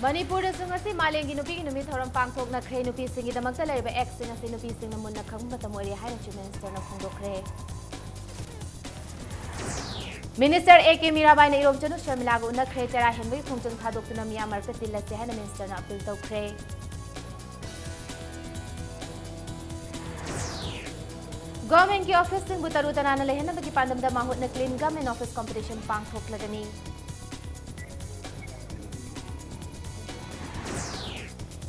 Manipuri sungasi malengi nupi ki numi thoram pangthok na kre nupi singi damakta laiba ex singa si nupi sing namun na khang matam ori haina chief minister na phongdokre. Minister A.K. Mirabai na irom chanu Sharmila ga unna kre chara henbai khongchang thadokna miya marka tilase haina minister na appeal tokre. Government ki office sing butaru tanana lehna bagi pandam da mahut na clean government office competition pangthok lagani.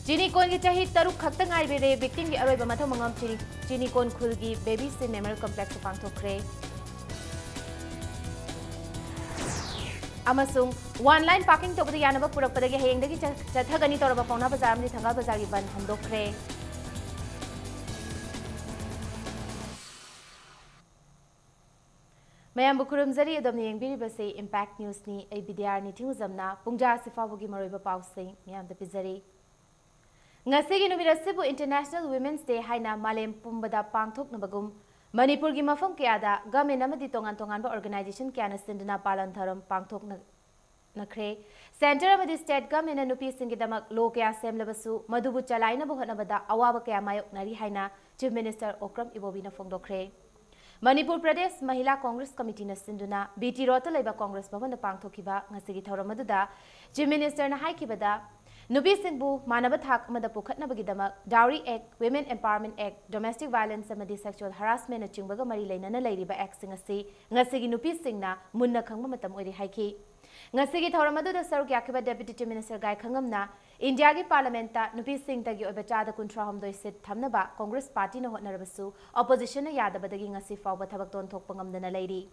Chini kon ki chahi taruk khakta ngai bere victim ki aroi ba mathau mangam chini kon khul gi baby sin memorial complex pangthokre. Amasung one line parking tokda yanaba purakpadagi heyengdagi chathagani toraba pauna bazar amni thangal bazar gi ban homdokre. Mayam bukurum zari adamni yengbiri base impact news ni ai bidyar ni thinguzamna pungja sifabugi maroiba pause miyam da pizari. Ngasigi numirassibu International Women's Day haina malem pumbada pangthok nabagum Manipur gi mafam kayada gamen amadi tongan tongan ba organization kyana sindna palan tharam pangthok nakre center amadi state government na nupi singi damak lo kya semlabasu madubu chalaina bu hanabada awaba kya mayok nari haina chief minister Okram Ibobina phongdokre. Manipur Pradesh Mahila Congress Committee na sinduna BT Rota laiba Congress bhavan na pangthokiba ngasigi thoram aduda chief minister na haikibada Nubi Singbu Manaba Thak Mada Pukhatna Bagidama Dowry Act, Women Empowerment Act, Domestic Violence Samadi Sexual Harassment Chingbaga Mari Lainana Lady by Act Singasi, Ngasigi Nupi Singna, Munna Kangmatam Ori Haiki. Ngasigi Thoramadu the Saruk Yakiba Deputy Minister Guy Kangamna, Indiagi Parliamenta, Nupi Singh Tagi Obachada Kuntraham Doisit Tamnaba, Congress Party no Narabasu, Opposition Yada Badagi Ngasi Fawa Tabakton Tokpangam Dana Lady.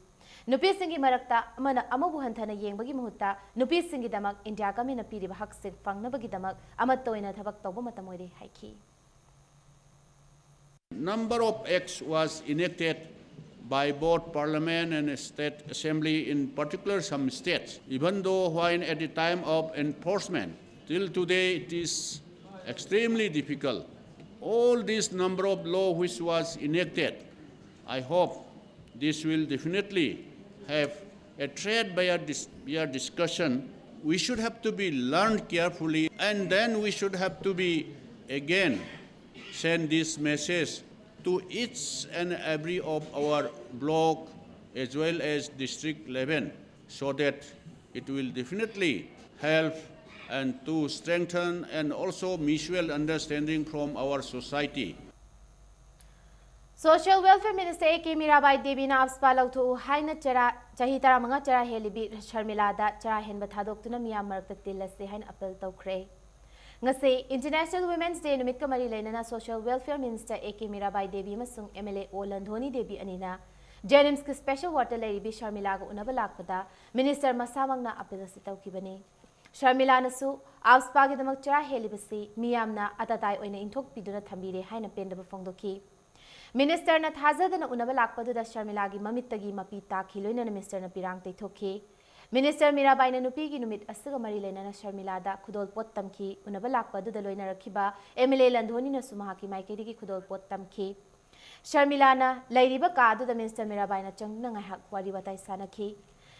Nupi Singi Marakta, Amana Amabuhantana Yengbagi Muhuta, Nupi Singi Damak, India Kamina Piri Haksik, Fang Nabagi Damak, Amatoina Tabak Tobomatamori Haiki. Number of acts was enacted by both Parliament and State Assembly, in particular some states, even though when at the time of enforcement, till today it is extremely difficult. All this number of law which was enacted, I hope this will definitely have a trade by our discussion. We should have to be learned carefully, and then we should have to be again send this message to each and every of our block as well as district level, so that it will definitely help and to strengthen and also mutual understanding from our society. Social Welfare Minister A.K. Mirabai Devi na apspalaw to haina chara chahitara mga chara helibi Sharmila da chara hen bathadok tuna miya marakta tilase hain apel tawkre. Ngasi International Women's Day numit kamari lainana Social Welfare Minister A.K. Mirabai Devi masung MLA Olandhoni Devi anina Jenims ki special water laribi Sharmila ga unaba lakpada Minister masamang na apel si tawkibani. Sharmila nasu apspagi damak chara helibasi miyamna atatai oina inthok piduna thambire haina pendaba phongdoki. Minister na Thazada na unaba lakpadu da Sharmila gi mamittagi mapi takhiloina na Minister na pirang teithokhi. Minister Mirabai na nupi gi numit asaga mari lena na Sharmila da khudol pot tamki unaba lakpadu da loina rakhiba MLA Landhoni na sumahaki maikedi gi khudol pot tamki. Sharmila na lairiba kaadu da Minister Mirabai na changna ngahak wari watai sanakhi.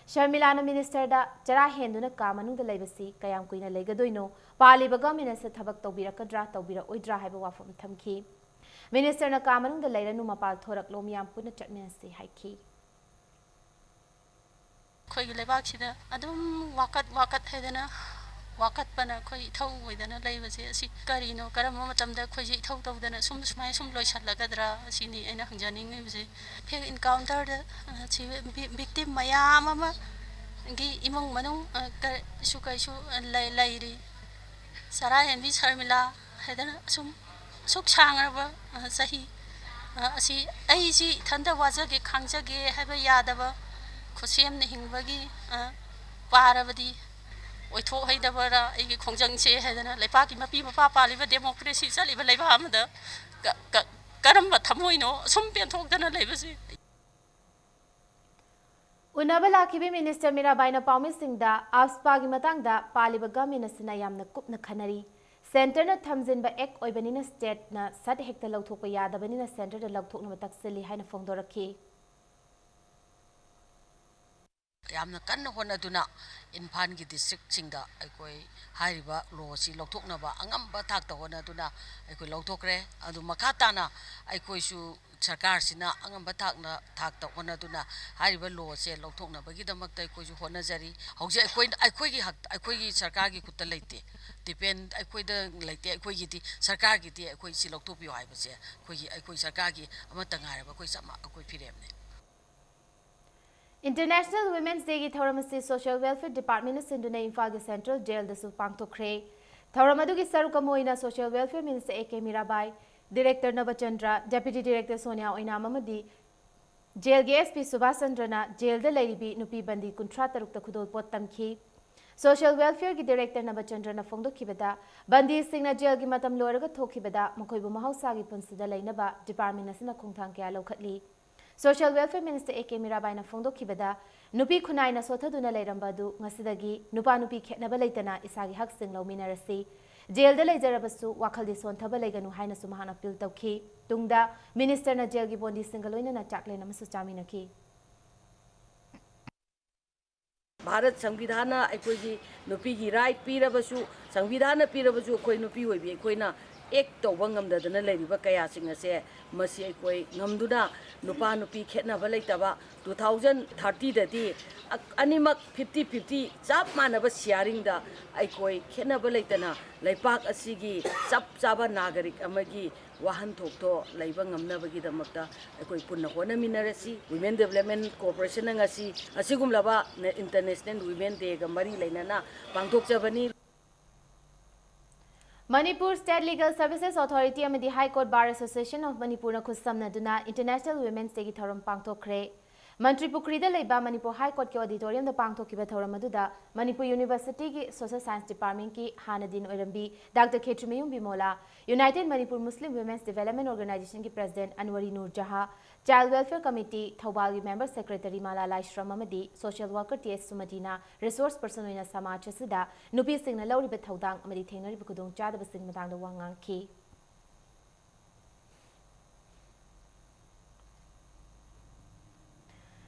Sharmila na Minister da chara henduna ka manung da laibasi kayam kuina leigadoino paliba government sa thabak tawbirakadra tawbira oidra haiba wafam thamki. Minister na kamanung da laira nu mapal thorak lomiyam puna chatmensi haiki. Koi lebak sida adum wakat hedana wakat pana koi thau wedana leibase asi karino karama matamda koi ji thau tawdana sum loi chatlagadra asini aina hangjaning ngebse he encounter da chi victim mayam ama gi imong manung su lairi sara henbi Sharmila hedana sum Suk Changraba Sahi Asi Aisi Tanda Wazagi Kangjagi have a Yadaba Kusim Hingbagi Parabadi Oito Haidabara Igi Kongjangse Hedana Lepaki Mapi Papa Liva Democracy Saliva Levahamada Karamba Tamoino Sumpian Tokana Levasi Unabala Kibi Minister Mirabai na Paumising da Apspagi Matangda Paliba Gaminasina Yamna Kupna Kanari Center na thamjin ba ek oibanina state na sat hekta lauthok pa yadabanina center da lauthok na taksili haina phongdorakhi yamna kanna honaduna Imphal gi district singda aikoi hairiba law si lawthoknaba angamba thakta honaduna aikoi lawthokre adu makhatana aikoi su sarkar sina angamba thakta honaduna hairiba law se lawthoknaba gi damakta aikoi su honajari hauji aikoi gi sarkar gi kutta leite depend aikoi da leite aikoi gi di sarkar gi di aikoi si lawthokpiyo haibase aikoi sarkar gi amata ngareba aikoi sama aikoi firemne International Women's Day ki Thauramasi Social Welfare Department Sinduna Imphal ki Central Jail dasu pangthokre. Thauramadu ki sarukamoina Social Welfare Minister A.K. Mirabai, Director Navachandra, Deputy Director Sonia Oinamamadi, Jail ki SP Subhasandrana, Jail da Lairibi Nupi Bandi Kuntra Tarukta Khudol Pottamki. Social Welfare ki Director Navachandra na Fongdokhibada, Bandi Singna Jail ki Matam Loraga Thokhibada, Makoibu Mahausa ki Punsida Lainaba, Department Asina Khongthang Kya Lokhatli. Social Welfare Minister A.K. Mirabai na Fongdokhibada, Nupi Khunai na Sothaduna Lairambadu, Ngasidagi, Nupa Nupi Khetnaba Laitana, Isagi Haksing Lauminarasi, Jail da Laijarabasu, Wakaldi Sontaba Laiganu Haina Sumahana Pil Tauki, Tungda, Minister na Jail ki Bondi Singaloina na Chakle na Masuchaminaki. Bharat संविधान अखोई नुपी की right पीरबसु संविधान पीरबसु अखोई नुपी होइबी अखोइना एक तौबा ngamdadana leiriba kaya singa se masi अखोई ngamduna nupa nupi khetnaba leitaba 2030 dadi animak 50-50 chap manaba sharing da अखोई khetnaba leitana leipak asigi chap chaba nagarik amagi wahan thokto leiba ngamnabagi damakta अखोई punna hona minarasi women development corporation ngasi asigumlaba international women day ga mari leinana pangthokjabani Manipur State Legal Services Authority and the High Court Bar Association of Manipur na Khussamnaduna International Women's Day ki Thoram pangthokre. Mantri Pukrida Leiba Manipur High Court ki auditorium da pangthokiba thoram aduda Manipur University ki Social Science Department ki Hanadin Oirambi Dr. Khetrimayum Bimola, United Manipur Muslim Women's Development Organization ki President Anwari Nur Jaha, Child Welfare Committee Thawbal ki Member Secretary Mala Laishram Amadi, Social Worker T.S. Sumadina, Resource Person oina Samaj asida Nupi Singna lauriba thaudang amadi thengnariba kudong chadaba sing matangda wa ngangki.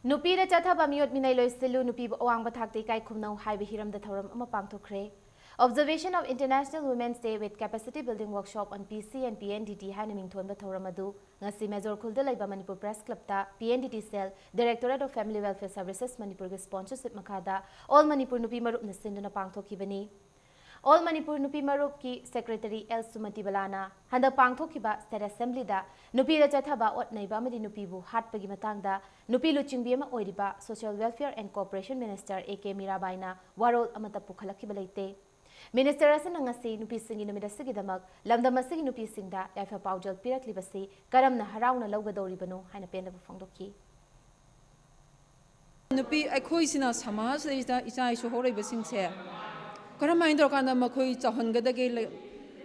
Nupi da chathaba miyot minai loisilu nupi awang bathakte kai khumnau haiba hiram da thoram ama pangthokre. Observation of International Women's Day with Capacity Building Workshop on PC and PNDT Hanaming Thonba Thoramadu, Ngasi Major Khulda Laiba Manipur Press Club ta PNDT Cell, Directorate of Family Welfare Services Manipur sponsorship makada, All Manipur Nupi Marup na Sinduna Pangthokibani. All Manipur Nupi Marup ki Secretary L. Sumati Balana, Handa Pangthokiba State Assembly da, Nupi da Chathaba Ot Naiba Madi Nupibu Hat Pagi Matangda, Nupi Luchingbiama Oiriba, Social Welfare and Cooperation Minister A.K. Mirabaina, Warol Amata Pukhalakibalaite. Minister Asan ngasi nupi singi numida sigi damak lamdam asigi nupi singda yaifa paujal piraklibasi karamna harauna lawgadoribanu haina pendaba phangdoki nupi akhoi sina samaj leida isai so horei basingse karamai dor kana makhoi chahongadage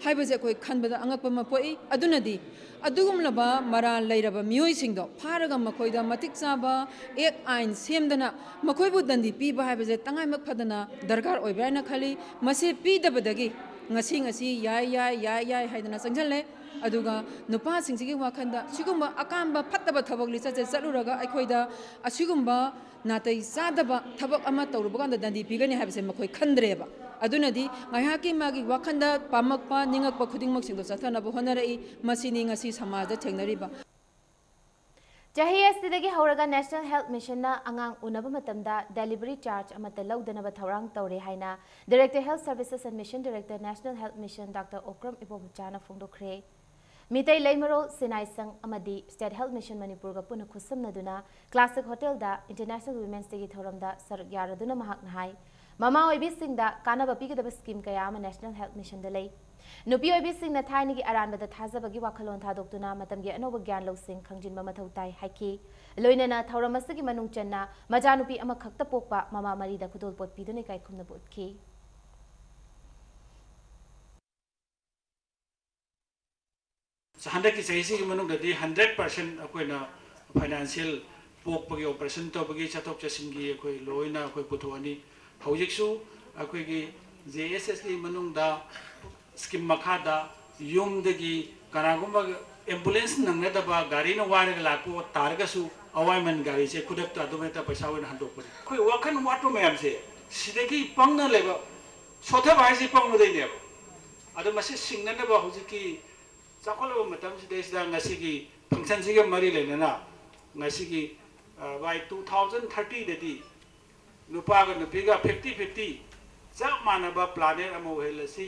haibase koi khanbada angakpa mapoi adunadi adugumlaba mara leiraba mioi singdo pharaga makhoida matik chaba ek ain semdana makhoibu dandi piba haibase tangai mak phadana darkar oibaina khali mase pidabadagi ngasi yai haidana changjalle aduga nupa singsigi wakhanda sigumba akamba phattaba thabak li chache chaluraga aikhoida asigumba natai sadaba thabak ama tawrubaganda dandi pigani haibase makhoi khandreba adunadi ngayaki magi wakhanda pamakpa ningakpa khudingmak singdo chathanaba honarai masini ngasi samajda thengnariba Jahiyas tidagi hauraga National Health Mission na angang unaba matamda delivery charge amata lawdanaba thawrang tawre haina Director Health Services and Mission Director National Health Mission Dr. Okram Ibobuchana phongdokhre Mitai Laimaro Sinai Sang Amadi State Health Mission Manipur ga puna khussamnaduna Classic Hotel da International Women's Day thoramda saruk yaraduna mahak nahai Mama oibi singda kanaba pigidaba scheme kaya ama National Health Mission da lay Nupi oibi singna thaini gi aranba da thazabagi wakhalon thadoktuna matamgi anoba gyan losing khangjinba mathau tai haiki loinana thauramasi gi manung channa maja nupi ama khakta pokpa mama mari da khudol pot pidune kai khumna botki Hundred ki saisi ki manung dadi 100% akoina financial pok pagi operation to pagi chatok chasingi akoi loina akoi puthwani hojiksu akoi gi JSS ki manung da scheme makada yum dagi kanagumba ambulance nangnadaba gari na waraga laku targasu अवाइमन गाड़ी से खुद पैसा हंदोपने अखोई वाखन वाटो ma'am से सिदगी पंगना लेब सोथब है पंगदनेब अदो मसे सिंगनब हौजिकी चाखोलब मतमसिदैसिदा फंक्शन से मरी लेना बाय 2030 ददी नुपागा नुपीगा 50-50 चप मानब प्लानेट अमा ओहेलसी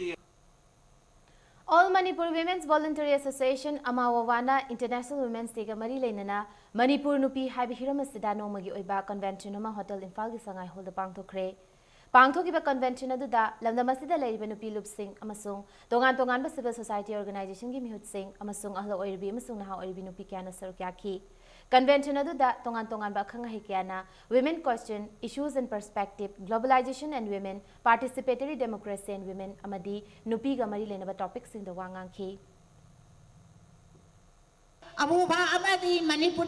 All Manipur Women's Voluntary Association Amawawana International Women's Day Mari Lenana Manipur Nupi Habi Hiramasida Nomagi Oiba Convention Ama Hotel in Falgi Sangai hold the Pangtokre. Pangtokiba Convention Aduda, Lamdamasida Lady Nupi Lup Singh, Amasung, Tongan Civil Society Organization Gimhut Singh, Amasung Ahlo Oirbi, Amasung How Oirbi Nupi Kana Sarukaki. Convention Aduda, Tongan Bakanga Hikiana, Women Question, Issues and Perspective, Globalization and Women, Participatory Democracy and Women, Amadi, Nupi Gamari Lenaba topics in the Wanganki. Abuba Amadi, Manipur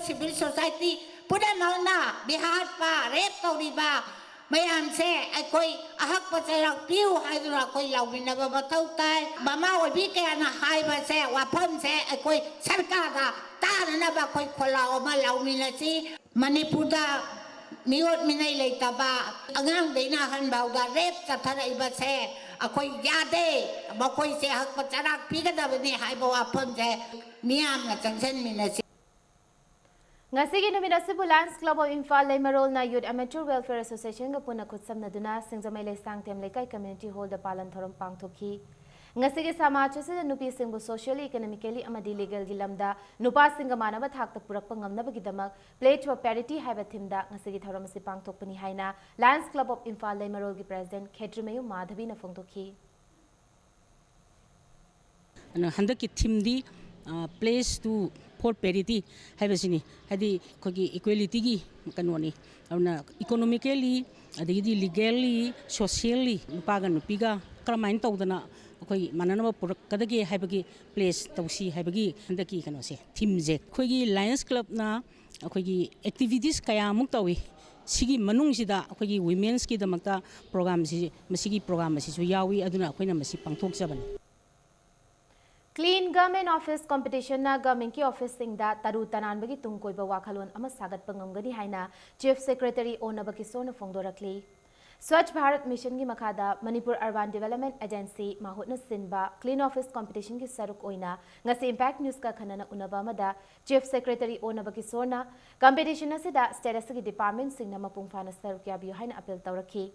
Civil Society, Pudamana, Bihar Pa, Rep Toriba, Mayam say, I koi, Ahak Pasera, Pew, Hydra Koi, Lavinaba Batautai, Bama will be can a high say, Wapon say, I koi, Sarkada, Tanaba Koi Kola, Oma Launilasi, Manipuda, Miot Minay Taba, Angang Dina Hanbauda, Rep Satara Iba say, a koi Yade, Bakoi say, Hak Pasarak, Pigada with the Haibo upon the Miam, Sansen Minasi. Ngasigi Numinasibu Lions Club of Imphal Lemarol na Youth Amateur Welfare Association Gapuna Kutsam Naduna Singzamay Lesang Temlekai Community Hall the Palan Thorum Pangtoki. Ngasigi Samachasa Nupi Singbu socially, economically, amadi legal gilamda, Nupa Singamana Batak the Purapangam Nabagidamak, play to a parity Habatimda, Ngasigi Thoramasi Pangtokpani Haina, Lions Club of Imphal Lemarol President Kedrimayu Madhavina Fongtoki. Handaki Timdi place to for parity habasini hadi kogi equality gi kanoni auna economically adigi legally socially nupaga nupiga kramain tawdana koi mananaba purak kadagi habagi place tawsi habagi handaki kanose theme je kogi Lions Club na kogi activities kaya muk tawi sigi manung sida kogi women's ki damakta program si masigi program si su yawi aduna koina masi pangthok sabani. Clean Government Office Competition na Government ki Office singda taru tanan bagi tungkoi ba wakhalon ama sagat pangamgani haina Chief Secretary Onabaki Sona Fongdorakli. Swachh Bharat Mission ki makada Manipur Urban Development Agency mahutna sinba Clean Office Competition ki saruk oina ngasi Impact News ka khanana unaba mada Chief Secretary Onabaki Sona competition asida status ki department singna mapung phana saruk ya biyo haina appeal tawrakhi.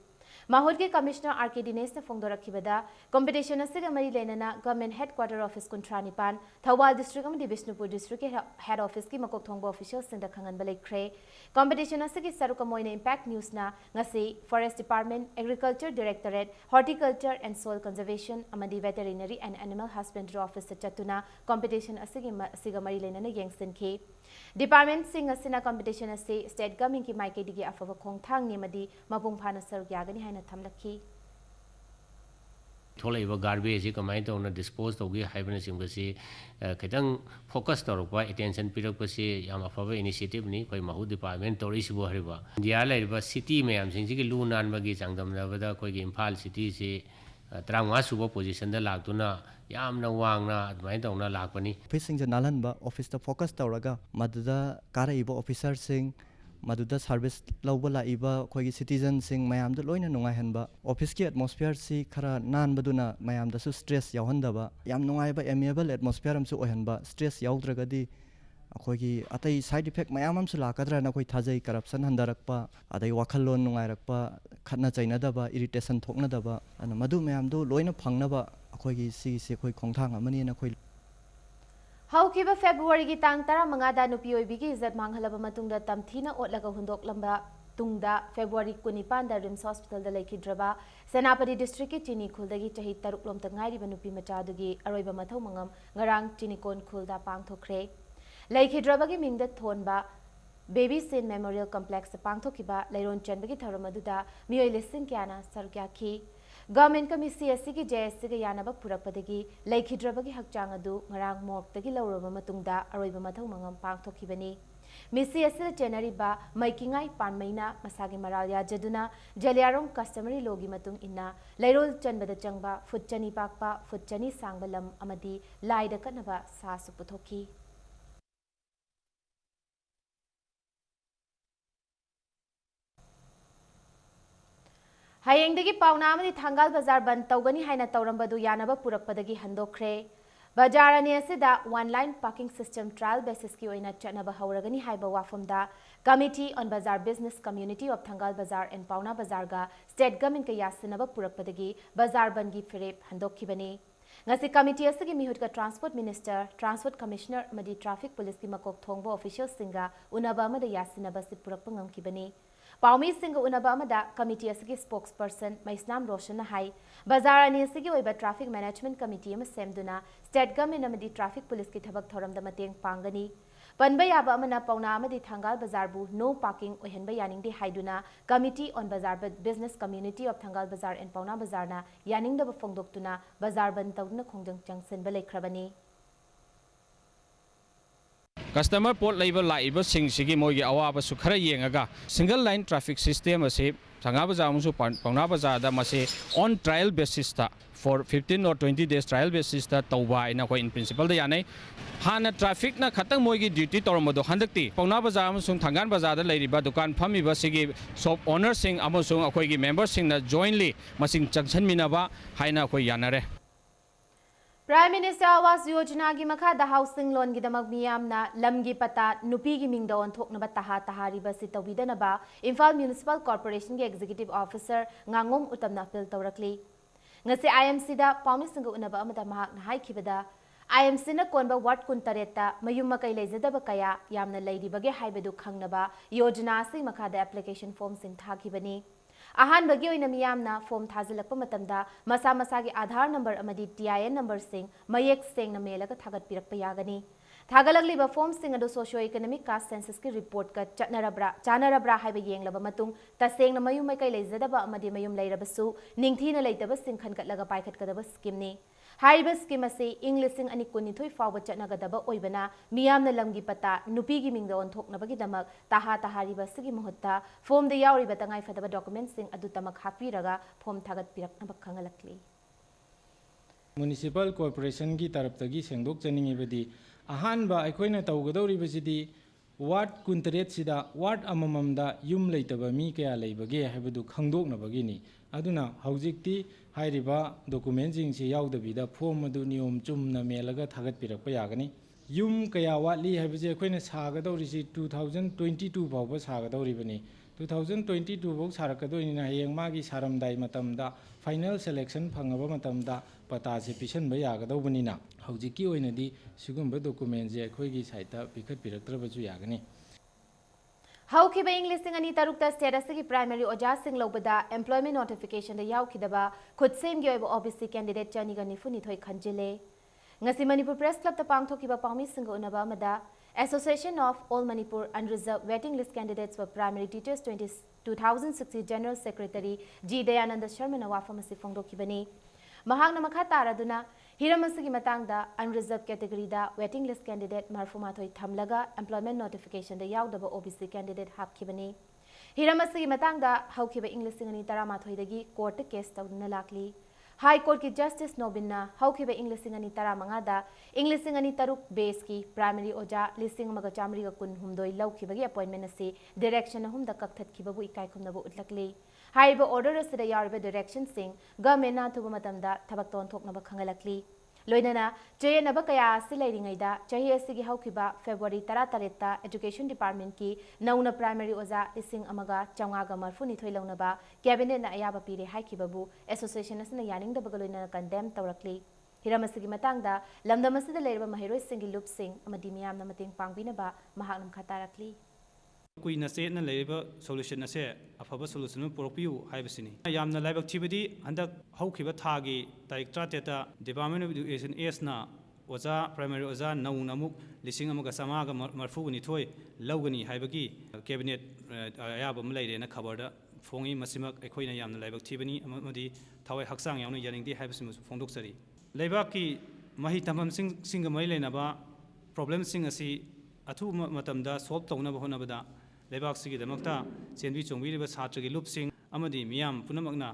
Mahut ke Commissioner R.K. Dinesh na Fongdorakhibada competition asiga mari lenana Government Headquarter Office Kuntranipan Thawal District amadi Bishnupur District ke Head Office ki makok thongba officials singda khangan balai khre competition asigi saruka moina Impact News na ngasi Forest Department, Agriculture Directorate, Horticulture and Soil Conservation amadi Veterinary and Animal Husbandry Office chatuna competition asiga mari lenana yengsin ke Department sing asina competition asi state government ki maike digi afaba khongthang ni madi mapung phana saruk yagani haina thamlakhi थोलैब garbage कमाय तौना dispose तौगे हाइबना सिंबसी खितंग focus तौरपा attention पिरकपसी याम अफब इनिशिएटिव नि कोई महू डिपार्टमेंट तौरिसिबो हरिबा इंडिया लैरिबा सिटी मैम सिंजिगी लू नानबगी चांगदमनबदा कोई इम्फाल सिटी से 35 सुबो पोजीशन दा लाक्तुना यामना वांगना अदमाय तौना लाकपनी ऑफिस सिंग नालनबा ऑफिस ता फोकस तौरगा मददा कारइबो ऑफिसर सिंग मदुदा सर्विस लौबा लाइबा खोगी सिटीजन सिंग मयाम द लोइना नुंगाइहनबा ऑफिस की एटमॉस्फेयर सी खरा नानबदुना मयाम दसु स्ट्रेस यावहनदबा याम नुंगाइबा एमिएबल एटमॉस्फेयर हमसु ओहनबा स्ट्रेस यावद्रगदी अखोगी अतै साइड इफेक्ट मयाम हमसु लाकद्रा ना कोई थाजै करप्शन हंदरकपा अदै वाखलोन नुंगाइरकपा खतना चैनदबा इरिटेशन थोकनदबा अन मदु मयाम दो लोइना फंगनबा अखोगी सी से कोई खोंगथांग अमनी ना कोई Haukiba February ki tang tara mangada nupi oibigi izat manghalaba matungda tamthina otlaga hundok lamba tungda February 19 da Rims Hospital da laikhidraba Senapati District ki Chini Khuldagi chahi taruk lom tak ngairi ba nupi machadugi aroiba mathau mangam ngarang Chinikon Khulda pangthokre laikhidraba ki mingda thonba Baby Saint Memorial Complex pangthokiba Lairon Chenbagi tharamadda miyoi listing kyana sarukya ki Government Committee asigi JSC ga yanaba purakpadagi laikhidrabagi hakchang adu ngarang mortagi lauraba matungda aroiba mathau mangam pangthokibani misi asila January ba maikingai panmaina masagi maralya jaduna jaliarong customary logi matung inna lairol chanbada changba foot chani pakpa foot chani sangbalam amadi laida kanaba sa su puthoki Hayengdagi pauna amadi thangal bazar ban tawgani haina tawrambadu yanaba purakpadagi handokre. Bajar ani asida one line parking system trial basis ki oina chanaba hauragani haiba wafamda Committee on Bazaar Business Community of Thangal Bazaar and Pauna Bazaar ga state government ka yasinaba purakpadagi bazar bangi firep handokkibani. Ngasi committee asigi mihut ka transport minister, transport commissioner amadi traffic police ki makok thongbo officials singa unaba amada yasinaba si purakpa ngamkibani. Paumi Singa Unaba Amada Committee asigi spokesperson Maisnam Roshan hai Bazar ani asigi oiba traffic management committee ama semduna state government amadi traffic police ki thabak thoram da mateng pangani Panba yaba amana pauna amadi Thangal Bazar bu no parking ohenba yaning de haiduna Committee on Bazaar Business Community of Thangal Bazar and Pauna Bazar na yaning da bafongdoktuna Bazar ban tawna khongjang changsen ba lekhrabani Customer port label laiba sing sigi mogi awaba su khara yengaga single line traffic system ase Thanga Bazaar musu Pauna Bazaar da mase on trial basis ta for 15 or 20 days trial basis ta tawba ina ko in principle da yanai hana traffic na khatang mogi duty tormodo handakti Pauna Bazaar musung Thangan Bazaar da lairiba dukan phami ba sigi shop owner sing amusung akoi gi members sing na jointly masing changchan minaba haina ko yanare Prime Minister Awas Yojana gi makha housing loan gi damak miyam na lamgi pata nupi gi mingda on thok na ba tahari ba si tawida na ba Imphal Municipal Corporation gi executive officer ngangom utamna appeal tawrakli ngasi IMC da Paumi singa unaba amada mahak na hai khibada IMC na konba ward kun tareta mayum makai lejada ba kaya yamna leidi bage haibedu khangnaba yojana si makha da application form sing thakibani Ahan bagi oina miyamna form thazilakpa matamda masa masagi Aadhaar number amadi TIN number sing mayek sing na melaga thagat pirakpa yagani thagalakliba form sing adu socio economic caste census ki report ka chanarabra haiba yenglaba matung taseng na mayum mai kai leizadaba amadi mayum leirabasu ningthina leitaba sing khankatlaga paikhatkadaba scheme ni Haiba scheme ase Englising ani kunithoi fawba chatnagadaba oibana miyamna lamgi pata nupi gi mingda on thoknabagi damak tahariba sigi muhutta form de yauriba tangai fadaba documents sing adu tamak hapiraga form thagat piraknaba khangalakli Municipal Corporation ki taraptagi sengdok chaningibadi ahanba aikoina tawgadoribasidi ward kuntaret sida ward amamamda yum leitaba mi kaya leibage habadu khangdoknabagini aduna haujikti hairiba documenting si yaudabida form adu niyom chumna melaga thagat pirakpa yagani yum kaya watli habije akoina sagadorisi 2022 fawba sagadoribani 2022 bok sarakadorina hayeng magi saramdai matamda final selection phangaba matamda pata se pisan ba yagadobani na haujiki oinadi sigumba document je akoigi saita pikhat piraktrabachu yagani Haukiba Englising ani tarukta status ki primary oja sing lobada employment notification da yaukidaba khutsem gi oiba OBC candidate chani ga nifuni thoi khanjile ngasi Manipur Press Club ta pangthokiba Paumi singa unaba amada Association of All Manipur Unreserved Waiting List Candidates for Primary Teachers 2060 General Secretary G. Dayananda Sharma na wafamasi fongdokibani mahakna makha taraduna hiramasi matangda unreserved category da waiting list candidate marfumathoi thamlaga employment notification da yaudaba OBC candidate hapkibani hiramasi matangda haukiba English ngani taramathoi dagi court case tawduna lakli High Court ki Justice Nobinna haukiba English ngani taramanga da English ngani taruk base ki primary oja listing maga chamri ga kun humdoi laukibagi appointment ase direction hum da kakthat kibabu ikai khumnabu utlakli Haiba order asida yarba direction sing government na thuba matamda thabak ton thoknaba khangalakli loinana jayanaba kaya asilaringaida chahi asigi haukiba February 13 ta education department ki nauna primary oza ising amaga changaga marfuni thoi launaba cabinet na ayaba pire haikibabu association asina yaning da bagaloina condemn tawrakli hiramasigi matangda lamdamasida leirba mahiroi singi loop sing amadi miyamna mating pangbinaba mahagnam khatarakli kuina setna leiba solution ase afaba solution poropio haibasini yamna laibak thibadi handak haukiba thagi tarik 30 ta department of education s na oza primary oza nau namuk lising amaga samaga marfu ni thoi lawgani haibagi cabinet ayaba am leire na khabarda fongi masimak ekhoina yamna laibak thibani amadi thawai haksang yauna yaringdi haibasimu fongdoksari leibaki mahi tamam singa mai lenaba problem sing asi athu matamda solve tawnaba honabada leibak sigi damakta chenbi chongbi satra gi lupsing amadi miyam punamakna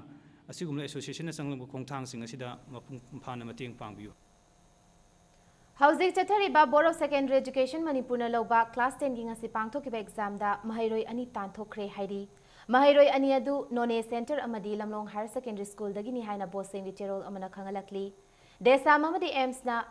asigumla association na sanglong khongthang sing asida mapung phana mateng pangbiu Hauzik chathariba Board of Secondary Education Manipur na loba class 10 gi ngasi pangthokiba exam da mahairoi ani tanthokre hairi Mahairoi ani adu None Center amadi Lamlong Higher Secondary School dagini haina boseng gi cherol amana khangalakli. Desam amadi Ames na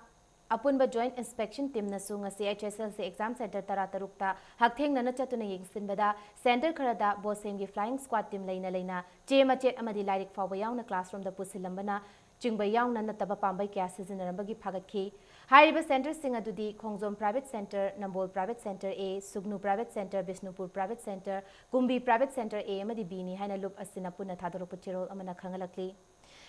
apunba joint inspection team na su ngasi HSLC exam center taratarukta haktheng nana chatuna yengsinbada center kharada bosem gi flying squad team leina che machet amadi lairik fawba yauna classroom da pusilambana chingba yauna nataba pambai kya sizinarambagi phagakhi hairiba center sing adudi Khongjom private center Nambol private center A Sugnu private center Bishnupur private center Kumbi private center A amadi B ni haina loop asina punna thadorok cherol amana khangalakli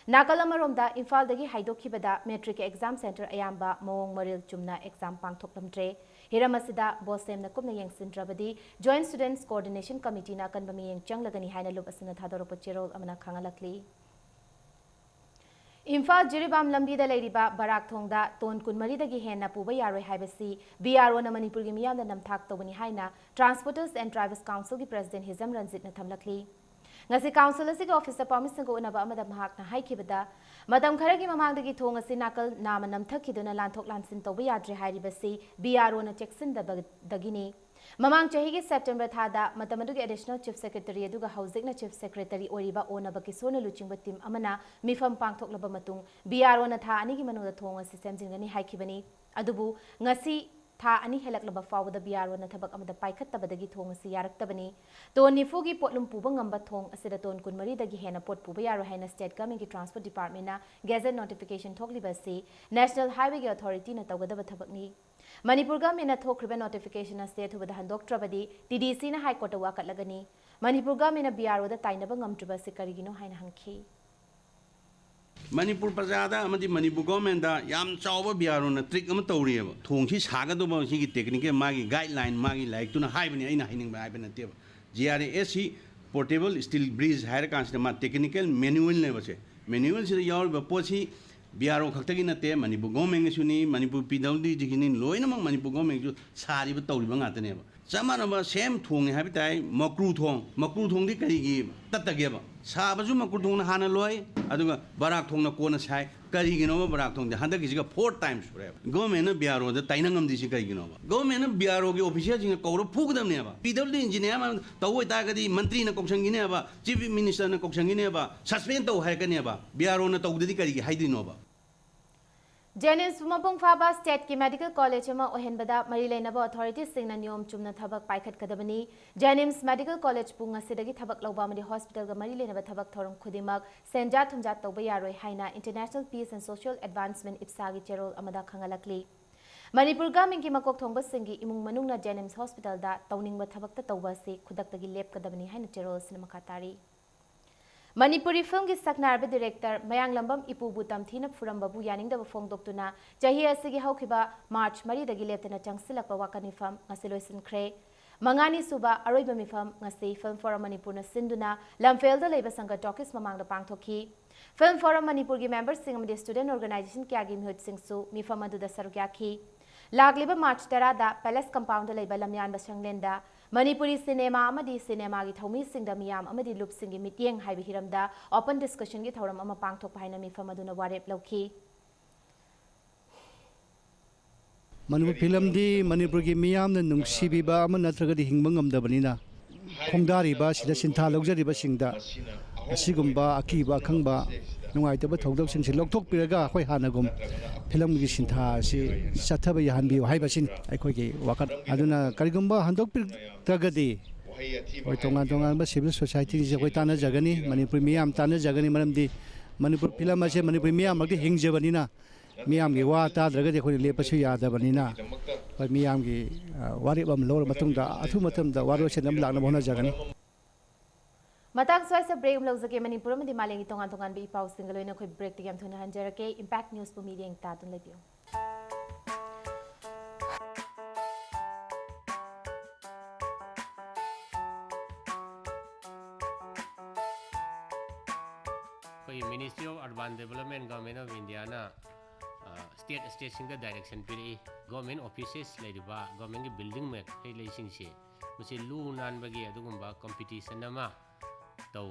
Nakalamaromda Imphal dagi haidokibada metric exam center ayamba Mawong Maril chumna exam pangthoklamtre Hiramasida bosem na kumna yengsindrabadi Joint Students Coordination Committee na kanbami yeng changlagani haina loop asina thadorok cherol amana khangalakli Imphal Jiribam lambi da leiriba barak thongda ton kunmari dagi henna puba yaroi haibasi BRO na Manipur gi miyam da namthak tobani haina Transporters and Drivers Council gi President Hizam Ranjit na thamlakli ngasi council asig officer promising ko unaba amada mahak na haikibada madam kharagi mamang dagi thong asi nakal nama namthakiduna lanthok lansin toba yadre hairibasi BRO na checksin da dagini Mamang chahi ki September thada matamadugi additional chief secretary aduga housing na chief secretary oriba onaba kisona luchingba team amana mifam pangthok laba matung BRO na tha ani gi manu da thong asi semjingani haikibani adubu ngasi tha ani helak laba fawda BRO na thabak amada paikhat tabadagi thong asi yarak tabani ton nifu gi potlum puba ngamba thong asida ton kunmari dagi hena pot puba yaro haina state government ki transport department na gazette notification thokliba si national highway authority na tawgada thabakni Manipur government na thokriba notification na state hubada handoktrabadi TDC na high court wakat lagani Manipur government na BRO da tainaba ngamtruba si karigino haina hangki Manipur Prajada amadi Manipur government da yam chawba BRO na trick am tawriya thongsi sagado ba sigi technique magi guideline magi like tuna haibani aina hining ba haibana te GRAS portable steel bridge hire kansi ma technical manual ne bache manual si yaw ba pochi BRO khakta nate Manipur government suni Manipur PWD jigini loina mang Manipur government ju sari ba tawriba ngata ne ba samana ba same thong habi tai makru thong di kari gi tattage ba sabaju makru thong na hana loi aduga barak thong na kona sai kari gi no barak thong de handa gi ga 4 times sure government na BRO da tainangam di si kari gi no ba government na BRO gi official jing ko ro phugdam ne ba PWD engineer ma tawoi ta ga di mantri na koksang gi ne ba chief minister na koksang gi ne ba suspend taw hai ka ne ba BRO na tawdi di kari gi haidi no ba Jennings Mapung Faba State ki Medical College ma ohenbada mari leinaba authorities singna niyom chumna thabak paikhat kadabani Jennings Medical College punga sidagi thabak lawba mari hospital ga mari leinaba thabak thorum khudimak senja thumja tawba yaroi haina International Peace and Social Advancement IPSA gi cherol amada khangalakli Manipur government ki makok thongba singi imung manungna Jennings Hospital da tawningba thabak ta tawba se khudaktagi lep kadabani haina cherol sinama khatari Manipuri film ki saknarba director Mayang Lambam Ipubu tamthina furambabu yaningdaba fongdoktuna chahi asigi haukiba March mari dagi leptana changsilakpa wakani fam ngasiloisin khre mangani suba aroiba mifam ngasi film forum Manipur na sinduna lamfelda leiba sangha talkies mamangda pangthoki film forum Manipur gi members sing amadi student organization kya gi mihut sing su mifam adu da sarukyaki lagliba March 10 da palace compound da leiba lamyan basanglenda Manipuri cinema amadi cinema gi thomi singda miyam amadi loop singi mityeng haibi hiramda open discussion gi thoram ama pangthok paina mi famaduna warep lauki Manipur film di Manipur gi miyam na nungsibiba ama natraga di hingba ngamdabanina khongdariba sida sintha logjariba singda asigumba akiba khangba nungaitaba thodok sing silokthok piraga khoi hanagum film gi sintha si sathaba yahanbi haibasin aikoi gi wakat aduna karigumba handok pirtagadi oi tongan ba civil society ji khoi tana jagani Manipur miyam tana jagani maramdi Manipur film ase Manipur miyam gi hingjabanina miyam gi wa ta dragadi khoi lepasu yadabanina oi miyam gi waribam lor matungda athu matamda waro senam lakna bona jagani Matang swaisa break mlauza ke Manipur madi malengi tongan bi pau singaloi khoi break tigam thuna hanjarake impact news pu media ing tatun lebiu koi Ministry of Urban Development Government of India na state singa direction piri government offices leiba government ki building me hei leising se musi lu nan bagi adugumba competition nama tau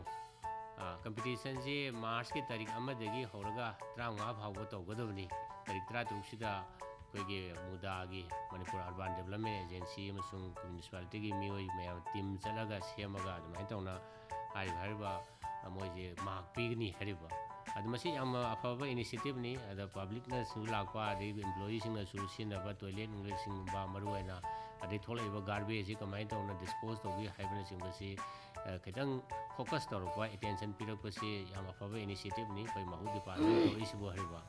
competition je March ki tarik amadagi horaga 35 phawba tawgadabni tarik 36 sida ꯑꯩꯈꯣꯏꯒꯤ ꯃꯨꯗꯥꯒꯤ Manipur urban development agency ꯑꯃꯁꯨꯡ ꯃ꯭ꯌꯨꯅꯤꯁꯤꯄꯥꯂꯤꯇꯤꯒꯤ ꯃꯤꯑꯣꯏ ꯃꯌꯥꯝ team ꯆꯠꯂꯒ ꯁꯦꯝꯃꯒ ꯑꯗꯨꯃꯥꯏꯅ ꯇꯧꯅ ꯍꯥꯏꯔꯤꯕ ꯃꯣꯏꯁꯦ ꯃꯥꯔꯛ ꯄꯤꯒꯅꯤ ꯍꯥꯏꯔꯤꯕ ꯑꯗꯨ ꯃꯁꯤ ꯌꯥꯝꯅ ꯑꯐꯕ ꯏꯅꯤꯁꯤꯌꯦꯇꯤꯚꯅꯤ ꯑꯗ ꯄꯕ꯭ꯂꯤꯛꯅꯁꯨ ꯂꯥꯛꯄ ꯑꯗꯒꯤ ꯏꯝꯄ꯭ꯂꯣꯌꯤꯁꯤꯡꯅꯁꯨ ꯁꯤꯖꯤꯟꯅꯕ ꯇꯣꯏꯂꯦꯠ ꯅꯨꯡꯂꯦꯠꯁꯤꯡꯒꯨꯝꯕ ꯃꯔꯨꯑꯣꯏꯅ ꯑꯗꯩ ꯊꯣꯛꯂꯛꯏꯕ ꯒꯥꯔꯕꯦꯖꯁꯤ ꯀꯃꯥꯏꯅ ꯇꯧꯅ ꯗꯤꯁꯄꯣꯖ ꯇꯧꯒꯦ ꯍꯥꯏꯕꯅꯆꯤꯡꯕꯁꯤ खितंग फोकस तौरपा अटेंशन पीरपसे याम अफब इनिशिएटिव नि कोई महू डिपार्टमेंट तौरीसिबो हरिबा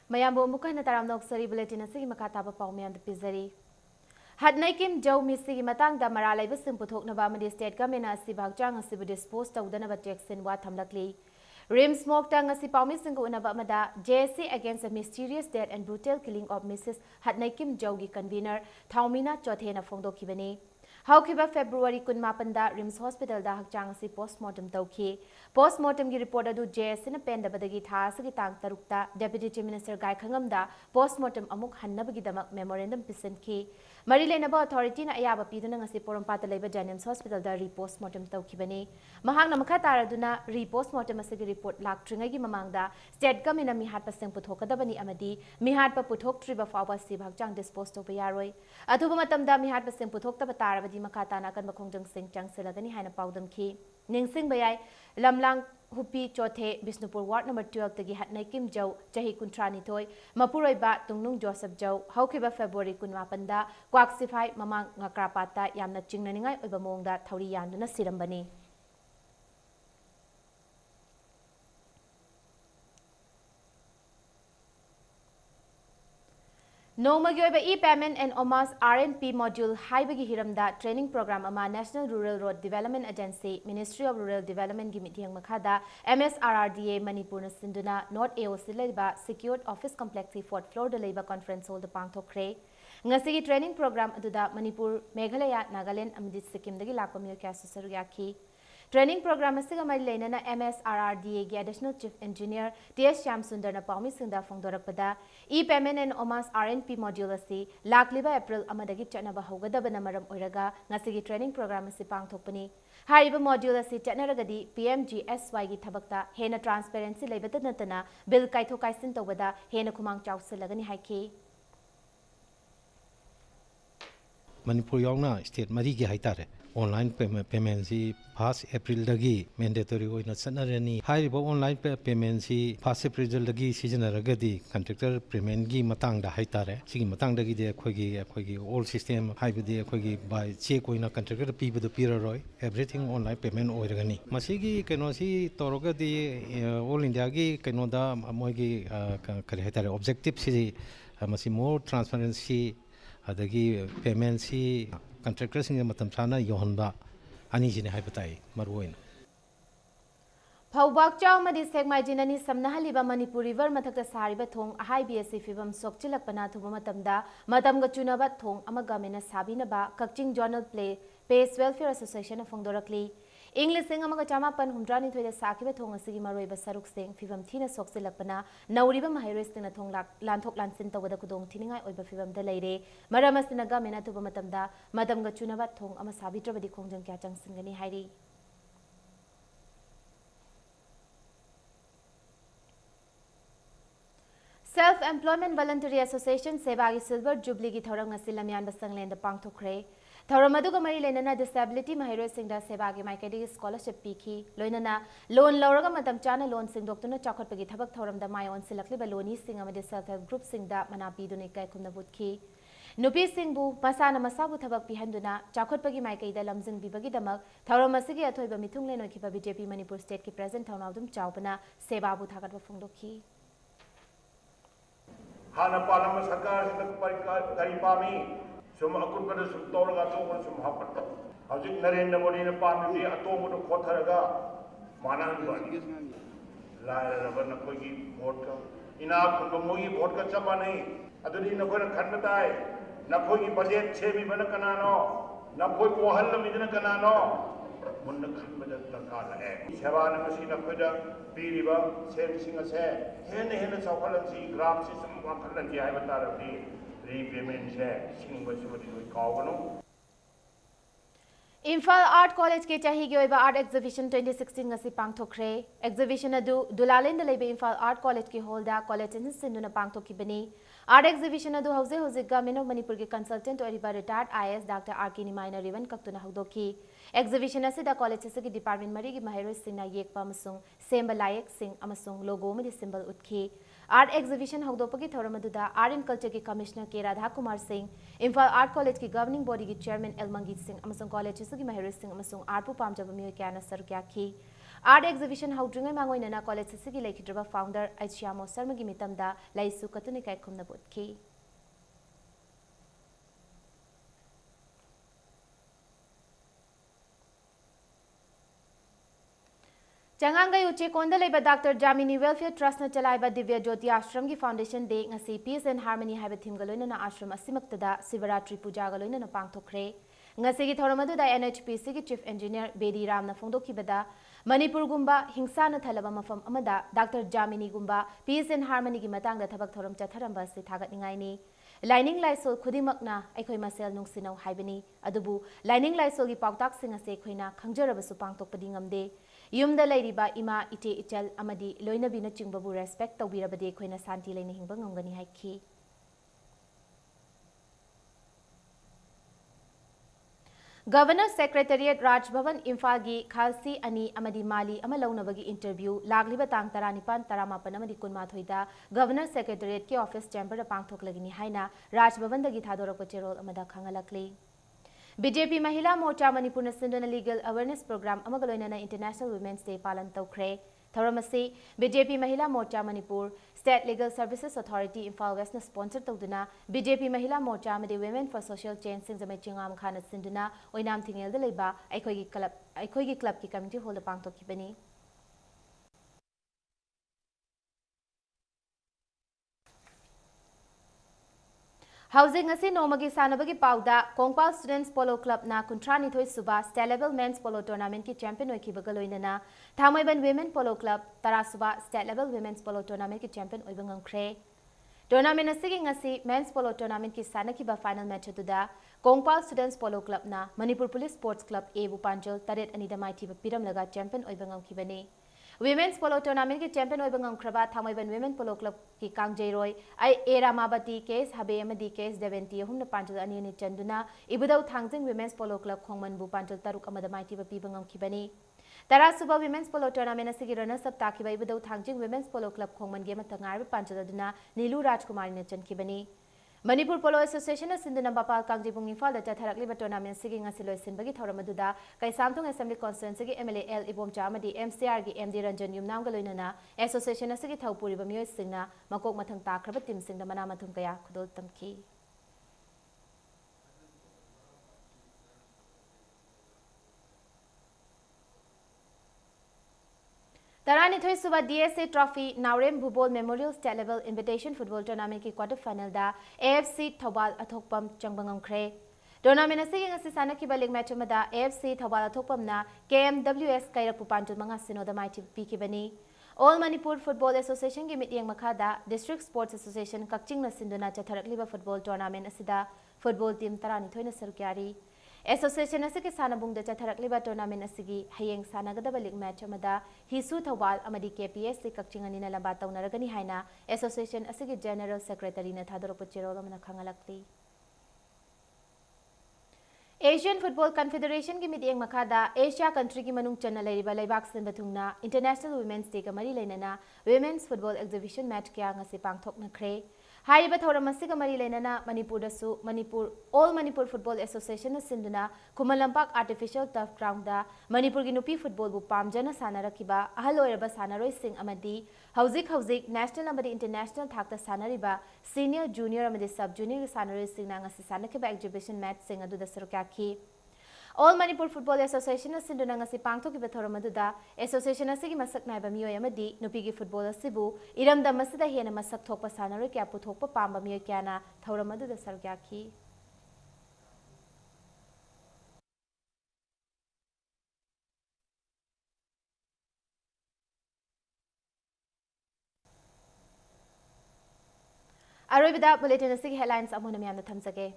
मयामबो मुखन ताराम नोक्सरी बुलेटिन असि मखा ताबा पाउ मयाम द पिजरी हदनै किम जौ मिसिगी मतंग दा मरा लैब सिंग पुथोकनबा मदि स्टेट गवर्नमेंट असि भागचांग असि डिस्पोज तौदनबा टेक्सिन वा थमलकली रिम स्मोक तंग असि पाउमी सिंग उनबा मदा JSC against a mysterious death and brutal killing of Mrs. हदनै किम जौ गी कन्वीनर थाउमिना चौथेना फोंदोखिबनी हौखिबा फेब्रुवारी 18 दा रिम्स हॉस्पिटल दा हकचांग असि पोस्टमार्टम तौखि पोस्टमार्टम गी रिपोर्ट अदु JSC न पेंदबदगी थासगी तांग तरुक्ता डेप्यूटी चीफ मिनिस्टर गाय खंगम दा पोस्टमार्टम अमुक हन्नबगी दमक मेमोरेंडम पिसनखि मरी लेनबा अथॉरिटी न अयाबा पीदुना ngasi पोरमपात लेबा जेनिम्स हॉस्पिटल दा रिपोस्टमार्टम तौखिबनी महांग नमखा तारदुना रिपोस्टमार्टम असigi रिपोर्ट लाक्ट्रिंगै गी ममांगदा स्टेट गवर्नमेंट न मिहाट पसंग पुथोकदबनी अमदी मिहाट प पुथोकट्रिबा फावबा सि भागचांग डिस्पोज तौबा यारोय अथुबा मतमदा मिहाट पसंग पुथोकतबा तारबदी मखा ताना कन बखोंजंग सिंग चंगसेलगनी हाइना पाउदमखि निंगसिंग बयाय लमलांग हुपी चौथे बिष्णुपुर वार्ड नंबर 12 तगी हटनै किम जौ चही 19 मपुरोइबा तुंगनुंग जोसेफ जौ हौखिबा फेब्रुवारी 18 दा क्वाक्सिफाई ममांग ngakरापाता यामना चिंगननिंगाय ओइबा मोंगदा थौरी यानदुना सिरंबनी नोमगी ओइबा e payment and OMAS RNP module हाइबगी हिरमदा ट्रेनिंग प्रोग्राम अमा national rural road development agency ministry of rural development की मिथियंग मखादा MSRRDA मणिपुर न सिंधुना नॉर्थ AOC लेबा सिक्योर्ड ऑफिस कॉम्प्लेक्स की 4th फ्लोर द लेबा कॉन्फ्रेंस हॉल द पांगथोखरे ngasi ट्रेनिंग प्रोग्राम अदुदा मणिपुर मेघालय नागालैंड अमदि सिक्किम दगी लाको मियो क्या सुसरु याखी ट्रेनिंग प्रोग्राम असिगा मरि लेना MSRRDA की additional chief engineer TS Shyam Sundar न पाउमी सिंदा फोंदोरकपदा e payment and OMAS RNP module असि लाक्लिबा अप्रैल अमदगी चनबा होगदबना मरम ओइरगा ngasi ट्रेनिंग प्रोग्राम असि पांगथोकपनी हारिबा मॉड्यूल असि चनरगदी PMGSY की थबकता हेना ट्रांसपेरेंसी लेबत नतना बिल काइथो काइसिन तौबदा हेना खुमांग चाउसलगनी हाइखी मणिपुर यावना स्टेट मरी की हाइतारे ऑनलाइन पेमेंट सी 1 अप्रैल दगी मैंडेटरी होइना चनरनी हारिबो ऑनलाइन पेमेंट सी 1 अप्रैल दगी सिजनरगदी कॉन्ट्रैक्टर पेमेंट की मतंग दा हाइतारे सिगी मतंग दगी दे खोगी ऑल सिस्टम हाइबदी खोगी बाय चेक होइना कॉन्ट्रैक्टर पीबदो पिररोय एवरीथिंग ऑनलाइन पेमेंट ओइरगनी मसिगी कैनोसी तोरगदी ऑल इंडिया की कैनोदा मोगी करे हाइतारे ऑब्जेक्टिव सी मसी मोर ट्रांसपेरेंसी अदगी पेमेंट सी कॉन्ट्रैक्टर सिंग मतम साना योहनबा अनि जिने हाय बताई मरवोइन फौबाक चाव मदि सेगमाइजिननी समनहलिबा मणिपुर रिवर मथक्ता सारिबा थोंग अहाई BSC फिबम सोक्चिलकपना थुबा मतमदा मतमगा चुनबा थोंग अमगा मेना साबिनबा कक्चिंग जर्नल पेस वेलफेयर एसोसिएशन फोंदोरकली इंग्लिश सिंग अमगा चामापन हुमद्रानी थोइदा साकिबा थोंग असिगी मरोइबा सरुक सिंग फिबम थीना सोक्चिलकपना नौरिबा महैरोइस्तिना थोंग लांथोक लांसिन तवदा कुदोंग थिनिंगाय ओइबा फिबम द लेरे मरमस्तिना गमेना थुबा मतमदा मतमगा चुनबा थोंग अमा साबित्रबदि खोंजंग क्या चंगसिंगनी हाइरी सेल्फ एम्प्लॉयमेंट वॉलंटरी एसोसिएशन सेवा की सिल्वर जुबली की थौरम ngasi lamyan basanglen da pangthokre थौरम अदुगा मरी लेना डिसेबिलिटी महैरोय सिंगदा सेवा की माइकेडी स्कॉलरशिप पीखी लोइनना लोन लौरगा मतम चाना लोन सिंगदोक्तुना चाखटपगी थबक थौरम दा माय ऑन सिलक्लिबा लोनी सिंग अमदि सेल्फ हेल्प ग्रुप सिंगदा मना पीदुने काय खुमना बुतखी नुपी सिंगबु मसाना मसाबु थबक पिहंदुना चाखटपगी माइकेदा लमजिंग बिबगी दमक थौरम असिगी अथोइबा मिथुंगलेन ओखिबा बीजेपी मणिपुर स्टेट की प्रेजेंट थौनाउदुम चावबना सेवाबु थागटबा फोंदोखी हाना पालम सरकार करी पामी सुम अकुनबद सुम तौरगा तौबन सुम हापत हजिक नरेंद्र मोदी ने पामी अतोबद खोथरगा मानहनबनी लायरबन कोगी वोट का इना खुंब मोगी वोट का चमा नहीं अदुनी नखोन खनताय नखोगी बजट छेमी बन कनानो नखोई पोहल मिदन कनानो मुन खनबद दरकार है सेवान मसी नखोदा पीरिबा सेम से हेन चौखलसी ग्राम से सुम वाखलन की हाय बतारबी रीपेमेंट से सिंग बसुबदी कावनो इम्फाल आर्ट कॉलेज के चाही के art exhibition 2016 ngasi pangthokre exhibition adu dulalin da lebe Imphal art college के हॉल दा कॉलेज इन सिंधुना पांगथोखिबनी आर्ट एग्जिबिशन adu हौजे गवर्नमेंट ऑफ मणिपुर के कंसल्टेंट ओरिबा रिटायर्ड आईएएस डॉक्टर आरके निमाइना रिवन कक्तुना हौदोखी एग्जिबिशन असिदा कॉलेज से डिपार्टमेंट मरी की महरोइ सिंगना येकपा अमसुंग सेंबा लायक सिंग अमसुंग लोगो मदि सिंबल उठखी आर्ट एग्जिबिशन हौदोपगी थौरमदुदा आर्ट एंड कल्चर के कमिश्नर के राधा कुमार सिंह इम्फाल आर्ट कॉलेज की गवर्निंग बॉडी के चेयरमैन एलमंगीत सिंह अमसुंग कॉलेज की महरोइ सिंह अमसुंग आर्ट पु पामजब मियोय क्याना सरुक्याखी आर्ट एग्जिबिशन हौद्रिंगै मांगोइनना कॉलेज से लेखिद्रबा फाउंडर ऐश्यामो शर्मा की मितमदा लाइसु कतुनि काय खुमना बुतखी चंगांगई उचेकोंद लेबा डॉक्टर जामिनी वेलफेयर ट्रस्ट न चलाइबा दिव्य ज्योति आश्रम की foundation day ngasi peace and harmony हाइबा थीम गलोइनना आश्रम असिमक्तदा शिवरात्रि पूजा गलोइनना पांगथोखरे ngasi की थौरमदुदा एनएचपीसी की चीफ इंजीनियर बेदी रामना फोंदोखिबदा मणिपुर गुंबा हिंसा न थलबा मफम अमदा doctor Jamini Gumba peace and harmony की मतंग दा थबक थौरम चथरंबा से थागतनिंगाइनी लाइनिंग लाइसोल खुदिमकना अखोय मसेल नुंगसिनौ हाइबनी अदुबु लाइनिंग लाइसोल की पाउताक सिंग असे अखोयना खंगजरबसु पांगतोकपदि ngamde ꯌꯨꯝꯗ ꯂꯩꯔꯤꯕ ꯏꯃꯥ ꯏꯆꯦ ꯏꯆꯜ ꯑꯃꯗꯤ ꯂꯣꯏꯅꯕꯤꯅ ꯆꯤꯡꯕꯕꯨ ꯔꯦꯁꯄꯦꯛ ꯇꯧꯕꯤꯔꯕꯗꯤ ꯑꯩꯈꯣꯏꯅ ꯁꯥꯟꯇꯤ ꯂꯩꯅ ꯍꯤꯡꯕ ꯉꯝꯒꯅꯤ ꯍꯥꯏꯈꯤ गवर्नर सेक्रेटेरिएट राज भवन इम्फाल की खालसी अनि अमदी माली अमा लौनबगी इंटरव्यू लागलिबा तांग 19 19 अमदी 19 गवर्नर सेक्रेटेरिएट के ऑफिस चैम्बर पांगथोकलगिनी हाइना राज भवन दगी थादोरक चेरोल अमदा खंगलकली बीजेपी महिला मोर्चा मणिपुर सिंधुना लीगल अवेयरनेस प्रोग्राम अमगलोइनना इंटरनेशनल वुमेन्स डे पालन तौखरे थौरमसी BJP Mahila Morcha Manipur state legal services authority Imphal west sponsor तौदुना बीजेपी महिला मोर्चा अमदी वुमेन फॉर सोशल चेंज सिंजमे चिंगाम खाना सिंधुना ओइनाम थिंगेल लेबा अखोगी क्लब की कमिटी हॉल पांगथोखिबनी हाउसिंग असी नोमगी सानबगी पाउदा कोंगपाल स्टूडेंट्स पोलो क्लब ना 19 सुबा state level men's polo tournament की चैंपियन ओइखिबगा लोइनना थामैबन वुमेन पोलो क्लब 10 सुबा state level women's polo tournament की चैंपियन ओइबा ngamkhre टूर्नामेंट असिगी ngasi मेंस पोलो टूर्नामेंट की सानखिबा फाइनल मैच अदुदा कोंगपाल स्टूडेंट्स पोलो क्लब ना मणिपुर पुलिस स्पोर्ट्स क्लब ए बु पांजल 3 अनिदा माइथिबा पिरमलगा चैंपियन ओइबा ngamkhibani Women's Polo Tournament की चैंपियन ओइबा ngamkhraba Thamaiban women polo club की कांगजेरोय आई ए रामावती केस हबे अमदी केस देवेंटी हुन पांचल अनि अनि चंदुना इबुदौ थांगजिंग वुमेन्स पोलो क्लब खोंगमन बु पांचल तरुक अमदा माइतिबा पिबा ngamkhibani तरा सुबा वुमेन्स पोलो टूर्नामेंट असिगी रनर्स अप ताकिबा Ibudhou Thangjing women's polo club खोंगमन गे मतंगार पांचल अदुना नीलू राजकुमारी ने चनखिबani मणिपुर पोलो एसोसिएशन सिंधुना बापाल कांगजिबुंग इम्फाल चथरकलिबा टूर्नामेंट सिगी ngasi लोइसिनबगी थौरमदुदा कैसामथोंग असेंबली कॉन्स्टिट्यूएंसी की एमएलए एल इबोमचा अमदी एमसीआर की एमडी रंजन युमनामगा लोइनना एसोसिएशन असिगी थौपुरिबा मियोय सिंगना मकोक मथंग ताख्रबा टीम सिंगदा मना मथुम कया खुदोल तमखी तरानीथोई सुबह DSA trophy Naorem Bhubol memorial state level invitation football tournament की क्वार्टर फाइनल दा एएफसी थौबाल अथोकपम चंगबंगमख्रे टूर्नामेंट असिगी ngasi सानखिबा लीग मैच अमदा एएफसी थौबाल अथोकपमना केएमडब्ल्यूएस कैरकपु पांचुल मंगा सिनोदा माइथि पीकिबनी ऑल मणिपुर फुटबॉल एसोसिएशन की मीटिंग मखादा डिस्ट्रिक्ट स्पोर्ट्स एसोसिएशन कक्चिंग न सिंधुना चथरकलिबा फुटबॉल टूर्नामेंट असिदा फुटबॉल टीम तरानीथोई न सरक्यारी एसोसिएशन असिगी सानबुंगदा चथरकलिबा टूर्नामेंट असिगी हयेंग सानगदबा लीग मैच अमदा हिसु थौबाल अमदी केपीएस से कक्चिंग अनिना लंबा तौनरगनी हाइना एसोसिएशन असिगी जनरल सेक्रेटरी ने थादोरप चेरोल अमना खंगलक्ली एशियन फुटबॉल कन्फेडरेशन की मीटिंग मखादा एशिया कंट्री की मनुंग चन्ना लेरिबा लेबाक सिनबथुंगना इंटरनेशनल वुमेन्स डे का मरी लेनना वुमेन्स फुटबॉल एग्जिबिशन मैच क्या ngasi पांगथोकनख्रे हाइबा थौरम असिगा मरी लेनना Manipur all Manipur football association सिंधुना Khuman Lampak artificial turf ground Manipur की नुपी फुटबॉल बु पामजना सानरखिबा अहल ओइरबा सानरोय सिंग अमदी हौजिक नेशनल अमदी इंटरनेशनल थाकता सानरिबा सीनियर जूनियर अमदी सब जूनियर सानरोय सिंग ngasi सानखिबा एग्जिबिशन मैच सिंग अदुदा सरक्याखी ऑल मणिपुर फुटबॉल एसोसिएशन सिंधुना ngasi पांगथोकिबा थौरमदुदा एसोसिएशन असिगी मसक नाइबा मियोय अमदी नुपी की फुटबॉल असिबु इरमदम मसिदा हेना मसक थोकपा सानरोय क्या पुथोकपा पांबा मियोय क्याना थौरमदुदा सरक्याखी अरोइबदा बुलेटिन असिगी हेडलाइंस अमुना म्यामना थमजगे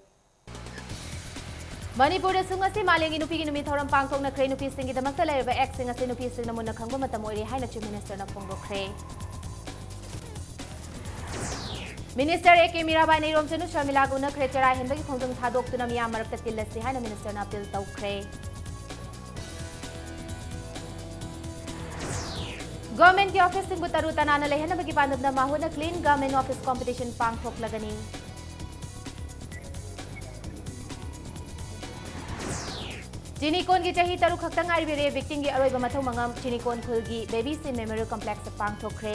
Manipuri sungasi malengi nupi ki numi thoram pangthok na kre nupi singi damakta laiba ek singa se nupi sing namuna khangba matam ori haina chief minister na phongdokre. Minister A.K. Mirabai Nairom Chanu Sharmila Guna Kre Chara Hinbagi Khongdung Thadok Tuna Miyam Marakta Tillasi Haina Minister na appeal tawkre. Government ki office sing butaru tanana lehena bagi pandab na mahuna clean government office competition pangthok lagani. Chinikon ki chahi taru khaktang aibire victim ki aroiba mathau mangam Chinikon khulgi baby sin memorial complex pangthokre.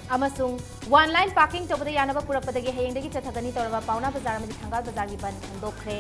Amasung one line parking tobada yanaba purapadagi hayengdagi chathagani toraba pauna bazar amadi thangal bazar gi ban thandokre.